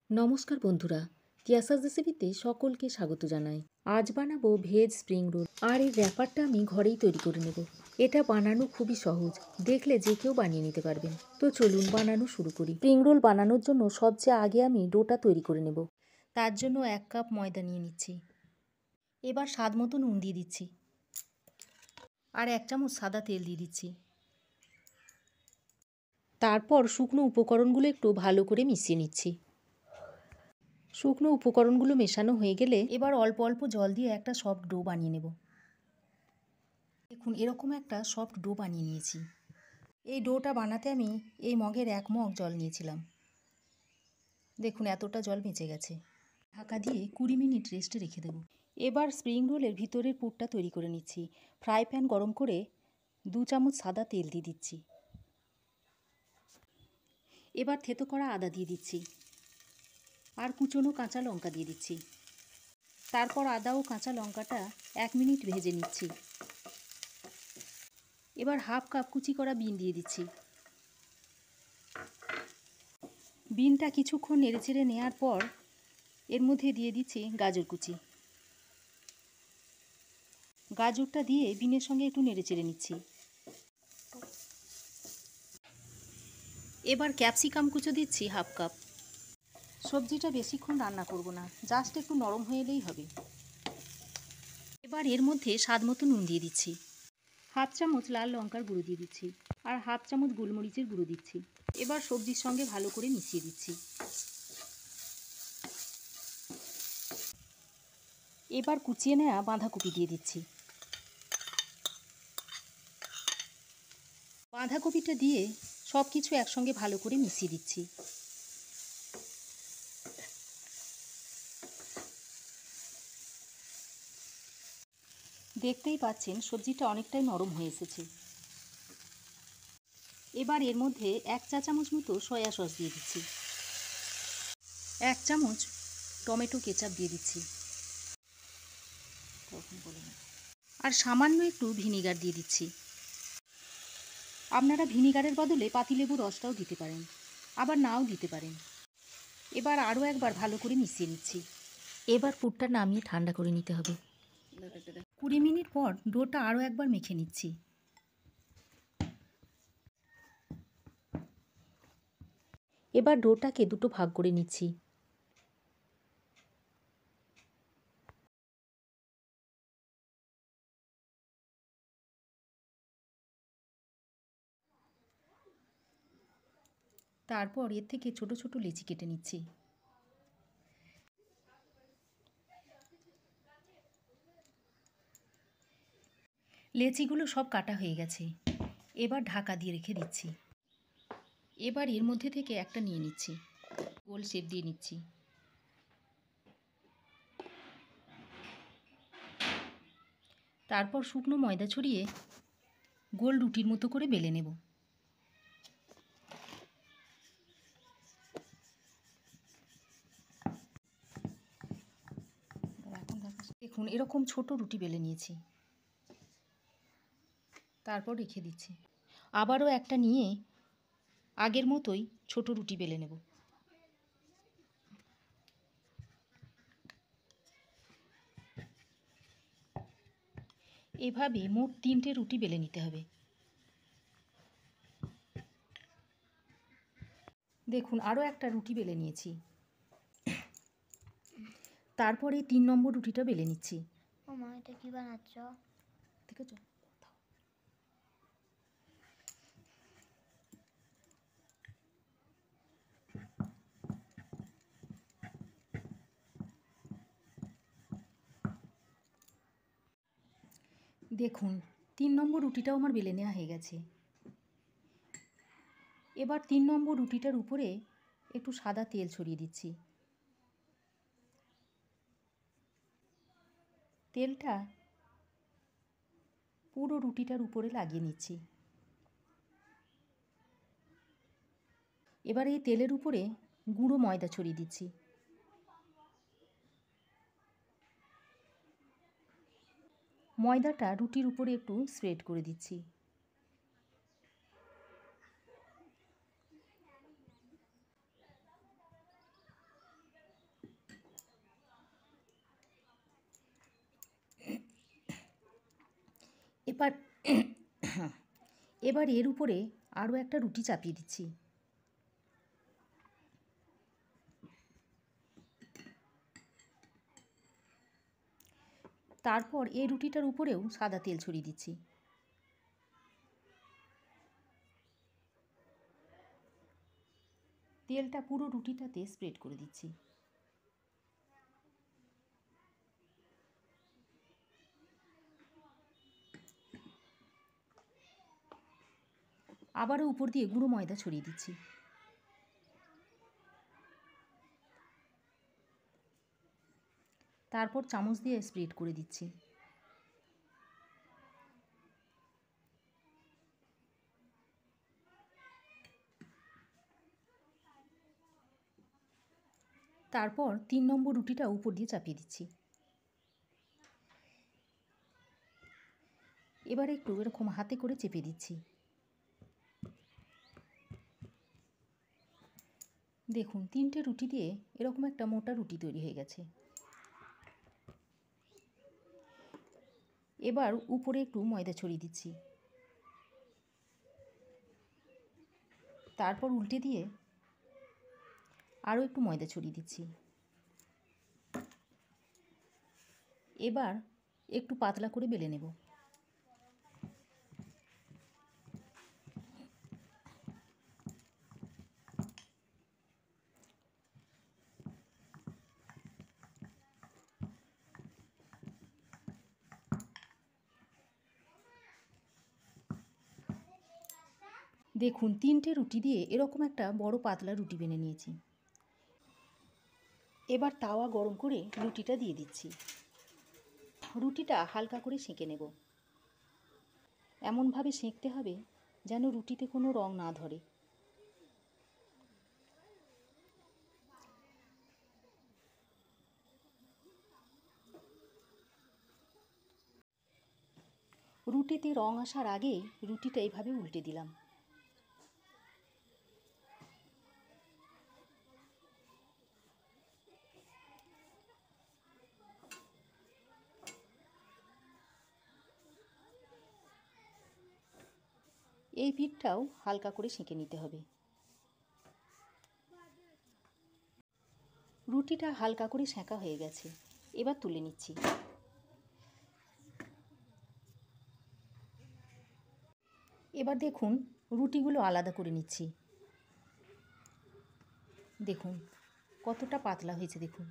নমস্কার বন্ধুরা, তিয়াসাস রেসিপিতে সকলকে স্বাগত জানাই। আজ বানাবো ভেজ স্প্রিং রোল। আর এই র্যাপারটা আমি ঘরেই তৈরি করে নেব। এটা বানানো খুবই সহজ, দেখলে যে কেউ বানিয়ে নিতে পারবেন। তো চলুন বানানো শুরু করি। স্প্রিং রোল বানানোর জন্য সবচেয়ে আগে আমি ডোটা তৈরি করে নেব। তার জন্য 1 কাপ ময়দা নিয়ে নিচ্ছি। এবার স্বাদ মতো নুন দিয়ে দিচ্ছি আর 1 চামচ সাদা তেল দিয়ে দিচ্ছি। তারপর শুকনো উপকরণগুলো একটু ভালো করে মিশিয়ে নিচ্ছি। শুকনো উপকরণগুলো মেশানো হয়ে গেলে এবার অল্প অল্প জল দিয়ে একটা সফট ডো বানিয়ে নেব। দেখুন, এরকম একটা সফট ডো বানিয়ে নিয়েছি। এই ডোটা বানাতে আমি এই মগের 1 মগ জল নিয়েছিলাম। দেখুন, এতটা জল বেঁচে গেছে। ঢাকা দিয়ে 20 মিনিট রেস্টে রেখে দেব। এবার স্প্রিং রোলের ভিতরের পুরটা তৈরি করে নিচ্ছি। ফ্রাই প্যান গরম করে 2 চামচ সাদা তেল দিয়ে দিচ্ছি। এবার থেতো করা আদা দিয়ে দিচ্ছি আর কুচনো কাঁচা লঙ্কা দিয়ে দিচ্ছি। তারপর আদা ও কাঁচা লঙ্কাটা 1 মিনিট ভেজে নিচ্ছি। এবার হাফ কাপ কুচি করা বিন দিয়ে দিচ্ছি। বিনটা কিছুক্ষণ নেড়েচেড়ে নেওয়ার পর এর মধ্যে দিয়ে দিচ্ছি গাজর কুচি। গাজরটা দিয়ে বিনের সঙ্গে একটু নেড়েচেড়ে নিচ্ছি। এবার ক্যাপসিকাম কুচো দিচ্ছি হাফ কাপ। সবজিটা বেশিক্ষণ রান্না করব না, জাস্ট একটু নরম হয়ে এলেই হবে। এবার এর মধ্যে স্বাদ মতো নুন দিয়ে দিচ্ছি। হাফ চামচ লাল লঙ্কার গুঁড়ো দিয়ে দিচ্ছি আর হাফ চামচ গোলমরিচের গুঁড়ো দিচ্ছি। এবার সবজির সঙ্গে ভালো করে মিশিয়ে দিচ্ছি। এবার কুচিয়ে নেওয়া বাঁধাকপি দিয়ে দিচ্ছি। বাঁধাকপিটা দিয়ে সব কিছু একসঙ্গে ভালো করে মিশিয়ে দিচ্ছি। দেখতেই পাচ্ছেন সবজিটা অনেকটাই নরম হয়ে এসেছে। এবার এর মধ্যে 1 চা চামচ মতো সয়া সস দিয়ে দিচ্ছি। 1 চামচ টমেটো কেচাপ দিয়ে দিচ্ছি আর সামান্য একটু ভিনিগার দিয়ে দিচ্ছি। আপনারা ভিনিগারের বদলে পাতিলেবুর রসটাও দিতে পারেন, আবার নাও দিতে পারেন। এবার আরও একবার ভালো করে মিশিয়ে নিচ্ছি। এবার পুরটা নামিয়ে ঠান্ডা করে নিতে হবে। 20 মিনিট পর ডোটা আরও একবার মেখে নিচ্ছি। এবার ডোটাকে দুটো ভাগ করে নিচ্ছি। তারপর এর থেকে ছোট ছোট লেচি কেটে নিচ্ছি। লেচিগুলো সব কাটা হয়ে গেছে। এবার ঢাকা দিয়ে রেখে দিচ্ছি। এবার এর মধ্যে থেকে একটা নিয়ে নিচ্ছি, গোল শেপ দিয়ে নিচ্ছি। তারপর শুকনো ময়দা ছড়িয়ে গোল রুটির মতো করে বেলে নেব। দেখুন, এরকম ছোট রুটি বেলে নিয়েছি। তারপর রেখে দিচ্ছি। আবারও একটা নিয়ে আগের মতোই ছোট রুটি বেলে নেব। এভাবে মোট 3টে রুটি বেলে নিতে হবে। দেখুন, আরও একটা রুটি বেলে নিয়েছি। তারপরে 3 নম্বর রুটিটা বেলে নিচ্ছি। ও মা, এটা কি বানাচ্ছ? ঠিক আছে, দেখুন 3 নম্বর রুটিটাও আমার বেলে নেওয়া হয়ে গেছে। এবার 3 নম্বর রুটিটার উপরে একটু সাদা তেল ছড়িয়ে দিচ্ছি। তেলটা পুরো রুটিটার উপরে লাগিয়ে নিচ্ছি। এবার এই তেলের উপরে গুঁড়ো ময়দা ছড়িয়ে দিচ্ছি। ময়দাটা রুটির উপরে একটু স্প্রেড করে দিচ্ছি। এবার এবার এর উপরে আরও একটা রুটি চাপিয়ে দিচ্ছি। তারপর এই রুটিটার উপরেও সাদা তেল ছড়িয়ে দিচ্ছি। তেলটা পুরো রুটিটাতে স্প্রেড করে দিচ্ছি। আবারও উপর দিয়ে গুঁড়ো ময়দা ছড়িয়ে দিচ্ছি। তারপর চামচ দিয়ে স্প্রেড করে দিচ্ছি। তারপর 3 নম্বর রুটিটা উপর দিয়ে চাপিয়ে দিচ্ছি। এবার একটু এরকম হাতে করে চেপে দিচ্ছি। দেখুন 3টে রুটি দিয়ে এরকম একটা মোটা রুটি তৈরি হয়ে গেছে। এবার উপরে একটু ময়দা ছড়িয়ে দিচ্ছি। তারপর উল্টে দিয়ে আরও একটু ময়দা ছড়িয়ে দিচ্ছি। এবার একটু পাতলা করে বেলে নেব। দেখুন 3টে রুটি দিয়ে এরকম একটা বড় পাতলা রুটি বেনে নিয়েছি। এবার তাওয়া গরম করে রুটিটা দিয়ে দিচ্ছি। রুটিটা হালকা করে সেঁকে নেব। এমনভাবে সেঁকতে হবে যেন রুটিতে কোনো রং না ধরে। রুটিতে রং আসার আগে রুটিটা এইভাবে উল্টে দিলাম। এই পিঠটাও হালকা করে সেঁকে নিতে হবে। রুটিটা হালকা করে সেঁকা হয়ে গেছে, এবার তুলে নিচ্ছি। এবার দেখুন রুটিগুলো আলাদা করে নিচ্ছি। দেখুন কতটা পাতলা হয়েছে দেখুন।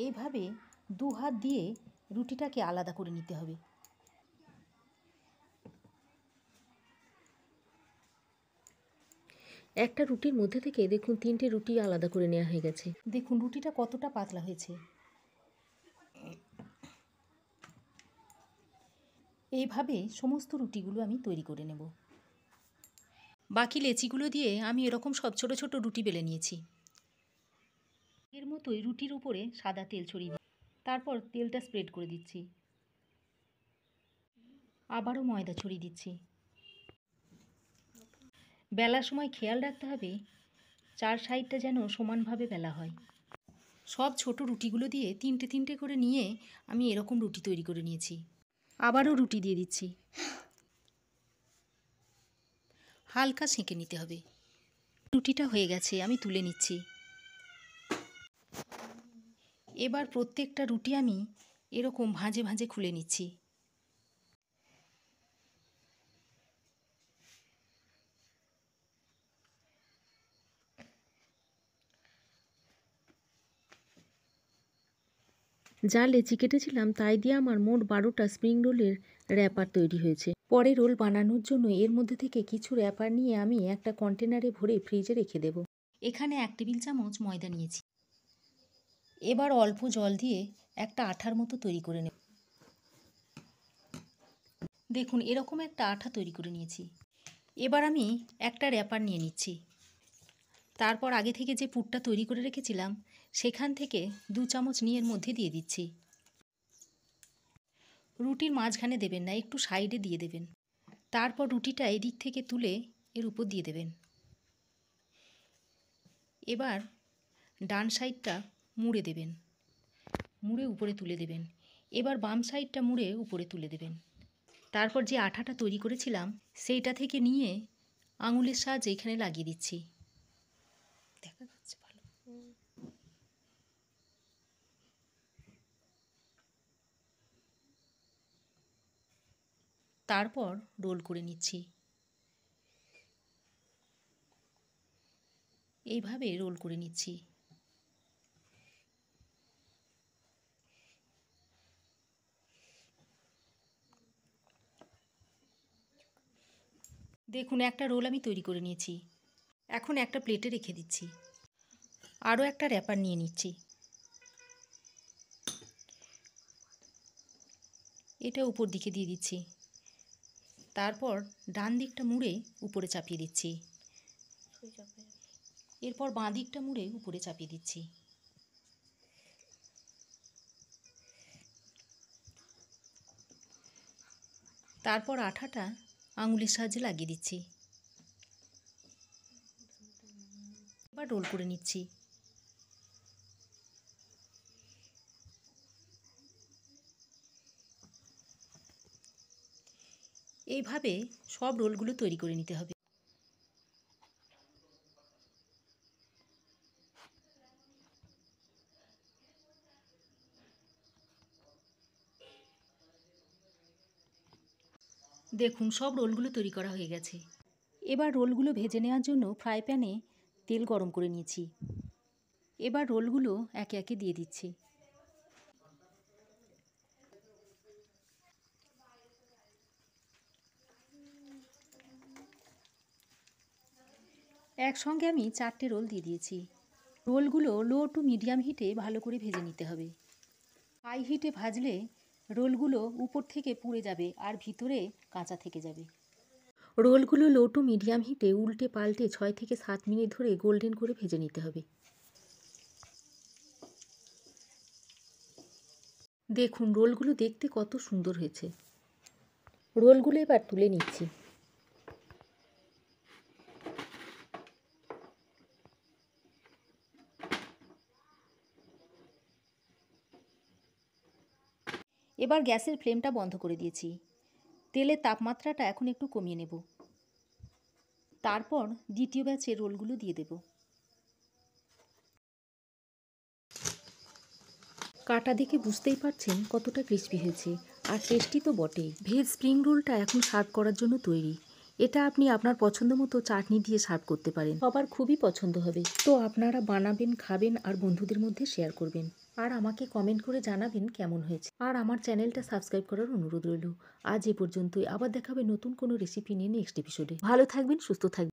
এইভাবে দু হাত দিয়ে রুটিটাকে আলাদা করে নিতে হবে। একটা রুটির মধ্যে থেকে দেখুন 3টে রুটি আলাদা করে নেওয়া হয়ে গেছে। দেখুন রুটিটা কতটা পাতলা হয়েছে। এইভাবে সমস্ত রুটিগুলো আমি তৈরি করে নেব। বাকি লেচিগুলো দিয়ে আমি এরকম সব ছোট ছোট রুটি বেলে নিয়েছি। এর মতোই রুটির উপরে সাদা তেল ছড়িয়ে দিই। তারপর তেলটা স্প্রেড করে দিচ্ছি। আবারও ময়দা ছড়িয়ে দিচ্ছি। বেলার সময় খেয়াল রাখতে হবে 4 সাইডটা যেন সমানভাবে বেলা হয়। সব ছোট রুটিগুলো দিয়ে 3টে 3টে করে নিয়ে আমি এরকম রুটি তৈরি করে নিয়েছি। আবারও রুটি দিয়ে দিচ্ছি। হালকা সেঁকে নিতে হবে। রুটিটা হয়ে গেছে, আমি তুলে নিচ্ছি। এবার প্রত্যেকটা রুটি আমি এরকম ভাঁজে ভাঁজে খুলে নিচ্ছি। যা লেচি কেটেছিলাম তাই দিয়ে আমার মোট 12টা স্প্রিং রোলের র্যাপার তৈরি হয়েছে। পরে রোল বানানোর জন্য এর মধ্যে থেকে কিছু র্যাপার নিয়ে আমি একটা কন্টেনারে ভরে ফ্রিজে রেখে দেব। এখানে 1 টেবিল চামচ ময়দা নিয়েছি। এবার অল্প জল দিয়ে একটা আঠার মতো তৈরি করে নেব। দেখুন এরকম একটা আঠা তৈরি করে নিয়েছি। এবার আমি একটা র্যাপার নিয়ে নিচ্ছি। তারপর আগে থেকে যে পুরটা তৈরি করে রেখেছিলাম সেখান থেকে 2 চামচ নিয়ে এর মধ্যে দিয়ে দিচ্ছি। রুটির মাঝখানে দেবেন না, একটু সাইডে দিয়ে দেবেন। তারপর রুটিটা এদিক থেকে তুলে এর উপর দিয়ে দেবেন। এবার ডান সাইডটা মুড়ে দেবেন, মুড়ে উপরে তুলে দেবেন। এবার বাম সাইডটা মুড়ে উপরে তুলে দেবেন। তারপর যে আঠাটা তৈরি করেছিলাম সেইটা থেকে নিয়ে আঙুলের সাহায্যে এখানে লাগিয়ে দিচ্ছি। দেখা যাচ্ছে ভালো। তারপর রোল করে নিচ্ছি। এইভাবে রোল করে নিচ্ছি। দেখুন একটা রোল আমি তৈরি করে নিয়েছি। এখন একটা প্লেটে রেখে দিচ্ছি। আরও একটা র্যাপার নিয়ে নিচ্ছি। এটা উপর দিকে দিয়ে দিচ্ছি। তারপর ডান দিকটা মুড়ে উপরে চাপিয়ে দিচ্ছি। এরপর বাঁ দিকটা মুড়ে উপরে চাপিয়ে দিচ্ছি। তারপর আঠাটা আঙুলের সাহায্যে লাগিয়ে দিচ্ছি। এবার রোল করে নিচ্ছি। এইভাবে সব রোলগুলো তৈরি করে নিতে হবে। দেখুন সব রোলগুলো তৈরি করা হয়ে গেছে। এবার রোলগুলো ভেজে নেওয়ার জন্য ফ্রাই প্যানে তেল গরম করে নিয়েছি। এবার রোলগুলো একে একে দিয়ে দিচ্ছি। একসঙ্গে আমি 4টে রোল দিয়ে দিয়েছি। রোলগুলো লো টু মিডিয়াম হিটে ভালো করে ভেজে নিতে হবে। হাই হিটে ভাজলে রোলগুলো উপর থেকে পুড়ে যাবে আর ভিতরে কাঁচা থেকে যাবে। রোলগুলো লো টু মিডিয়াম হিটে উল্টে পাল্টে 6 থেকে 7 মিনিট ধরে গোল্ডেন করে ভেজে নিতে হবে। দেখুন রোলগুলো দেখতে কত সুন্দর হয়েছে। রোলগুলো এবার তুলে নিচ্ছি। এবার গ্যাসের ফ্লেমটা বন্ধ করে দিয়েছি। তেলের তাপমাত্রাটা এখন একটু কমিয়ে নেব। তারপর দ্বিতীয় ব্যাচে রোলগুলো দিয়ে দেব। কাটা দেখে বুঝতেই পারছেন কতটা ক্রিস্পি হয়েছে, আর টেস্টি তো বটেই। ভেজ স্প্রিং রোলটা এখন সার্ভ করার জন্য তৈরি। এটা আপনি আপনার পছন্দ মতো চাটনি দিয়ে সার্ভ করতে পারেন, সবার খুবই পছন্দ হবে। তো আপনারা বানাবেন, খাবেন আর বন্ধুদের মধ্যে শেয়ার করবেন, আর আমাকে কমেন্ট করে জানাবেন কেমন হয়েছে। আর আমার চ্যানেলটা সাবস্ক্রাইব করার অনুরোধ রইল। আজ এ পর্যন্তই। আবার দেখাবে নতুন কোনো রেসিপি নিয়ে নেক্সট এপিসোডে। ভালো থাকবেন, সুস্থ থাকবেন।